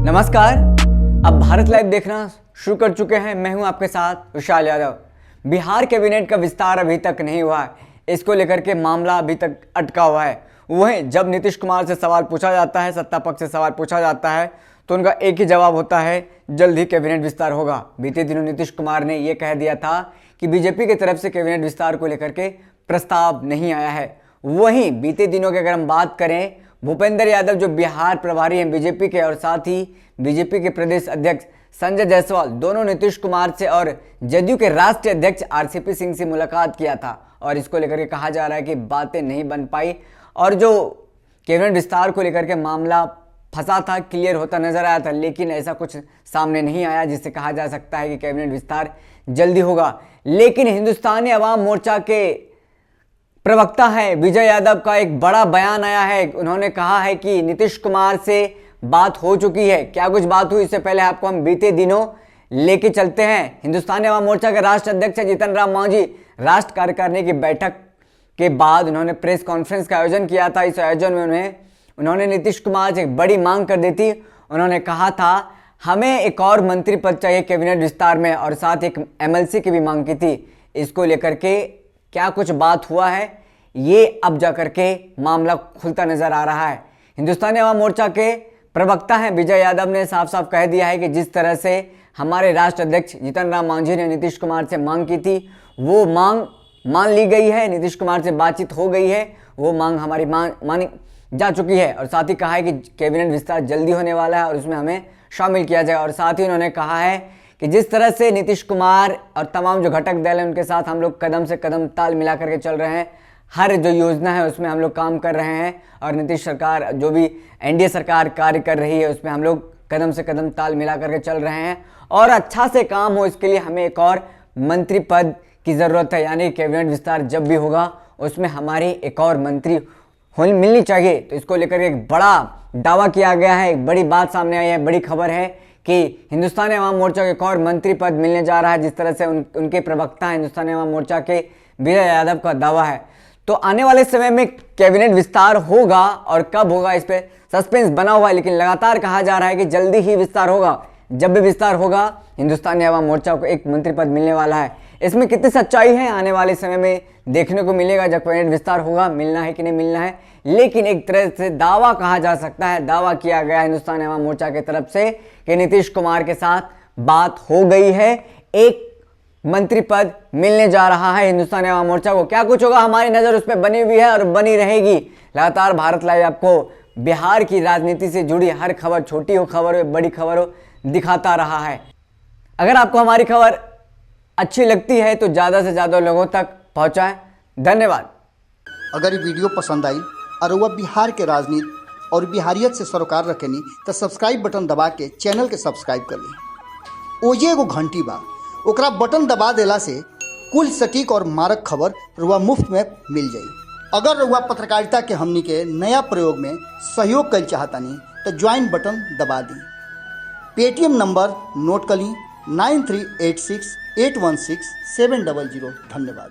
नमस्कार। अब भारत लाइव देखना शुरू कर चुके हैं। मैं हूं आपके साथ विशाल यादव। बिहार कैबिनेट का विस्तार अभी तक नहीं हुआ है, इसको लेकर के मामला अभी तक अटका हुआ है। वहीं जब नीतीश कुमार से सवाल पूछा जाता है, सत्ता पक्ष से सवाल पूछा जाता है, तो उनका एक ही जवाब होता है, जल्द ही कैबिनेट विस्तार होगा। बीते दिनों नीतीश कुमार ने यह कह दिया था कि बीजेपी की तरफ से कैबिनेट विस्तार को लेकर के प्रस्ताव नहीं आया है। वहीं बीते दिनों की अगर हम बात करें, भूपेंद्र यादव जो बिहार प्रभारी हैं बीजेपी के, और साथ ही बीजेपी के प्रदेश अध्यक्ष संजय जायसवाल, दोनों नीतीश कुमार से और जदयू के राष्ट्रीय अध्यक्ष आरसीपी सिंह से मुलाकात किया था। और इसको लेकर के कहा जा रहा है कि बातें नहीं बन पाई और जो कैबिनेट विस्तार को लेकर के मामला फंसा था, क्लियर होता नजर आया था, लेकिन ऐसा कुछ सामने नहीं आया जिससे कहा जा सकता है कि कैबिनेट विस्तार जल्दी होगा। लेकिन हिंदुस्तानी अवाम मोर्चा के प्रवक्ता है विजय यादव का एक बड़ा बयान आया है। उन्होंने कहा है कि नीतीश कुमार से बात हो चुकी है। क्या कुछ बात हुई, इससे पहले आपको हम बीते दिनों लेके चलते हैं। हिंदुस्तानी अवाम मोर्चा के राष्ट्रीय अध्यक्ष जीतन राम मांझी राष्ट्र कार्यकारिणी की बैठक के बाद उन्होंने प्रेस कॉन्फ्रेंस का आयोजन किया था। इस आयोजन में उन्होंने नीतीश कुमार से एक बड़ी मांग कर दी थी। उन्होंने कहा था हमें एक और मंत्री पद चाहिए कैबिनेट विस्तार में, और साथ एक एमएलसी की भी मांग की थी। इसको लेकर के क्या कुछ बात हुआ है, ये अब जाकर के मामला खुलता नजर आ रहा है। हिंदुस्तानी अवाम मोर्चा के प्रवक्ता हैं विजय यादव ने साफ साफ कह दिया है कि जिस तरह से हमारे राष्ट्रीय अध्यक्ष जीतन राम मांझी ने नीतीश कुमार से मांग की थी, वो मांग मान ली गई है। नीतीश कुमार से बातचीत हो गई है, वो मांग हमारी मानी जा चुकी है। और साथ ही कहा है कि कैबिनेट विस्तार जल्दी होने वाला है और उसमें हमें शामिल किया जाए। और साथ ही उन्होंने कहा है कि जिस तरह से नीतीश कुमार और तमाम जो घटक दल हैं उनके साथ हम लोग कदम से कदम ताल मिला करके चल रहे हैं। हर जो योजना है उसमें हम लोग काम कर रहे हैं, और नीतीश सरकार जो भी एनडीए सरकार कार्य कर रही है उसमें हम लोग कदम से कदम ताल मिला करके चल रहे हैं। और अच्छा से काम हो, इसके लिए हमें एक और मंत्री पद की ज़रूरत है। यानी कैबिनेट विस्तार जब भी होगा उसमें हमारी एक और मंत्री मिलनी चाहिए। तो इसको लेकर एक बड़ा दावा किया गया है, एक बड़ी बात सामने आई है, बड़ी खबर है कि हिंदुस्तानी अवाम मोर्चा को एक और मंत्री पद मिलने जा रहा है। जिस तरह से उनके प्रवक्ता हिंदुस्तानी अवाम मोर्चा के विजय यादव का दावा है। तो आने वाले समय में कैबिनेट विस्तार होगा, और कब होगा इस पे सस्पेंस बना हुआ है, लेकिन लगातार कहा जा रहा है कि जल्दी ही विस्तार होगा। जब भी विस्तार होगा हिंदुस्तानी अवाम मोर्चा को एक मंत्री पद मिलने वाला है। इसमें कितनी सच्चाई है आने वाले समय में देखने को मिलेगा। जब कैबिनेट विस्तार होगा, मिलना है कि नहीं मिलना है, लेकिन एक तरह से दावा कहा जा सकता है, दावा किया गया हिंदुस्तानी अवाम मोर्चा की तरफ से कि नीतीश कुमार के साथ बात हो गई है, एक मंत्री पद मिलने जा रहा है हिंदुस्तानी अवाम मोर्चा को। क्या कुछ होगा, हमारी नजर उस पर बनी हुई है और बनी रहेगी। लगातार भारत लाइव आपको बिहार की राजनीति से जुड़ी हर खबर, छोटी हो खबर हो बड़ी खबर हो, दिखाता रहा है। अगर आपको हमारी खबर अच्छी लगती है तो ज़्यादा से ज़्यादा लोगों तक पहुँचाएं। धन्यवाद। अगर ये वीडियो पसंद आई और वह बिहार के राजनीति और बिहारियत से सरोकार रखेनी तो सब्सक्राइब बटन दबा के चैनल के सब्सक्राइब कर ली। ओजे एगो घंटी बा, ओकरा बटन दबा देला से कुल सटीक और मारक खबर रुआ मुफ्त में मिल जाई। अगर रुआ पत्रकारिता के हमनी के नया प्रयोग में सहयोग कर चाहतानी तो ज्वाइन बटन दबा दी। पेटीएम नंबर नोट कर ली 9386816700। धन्यवाद।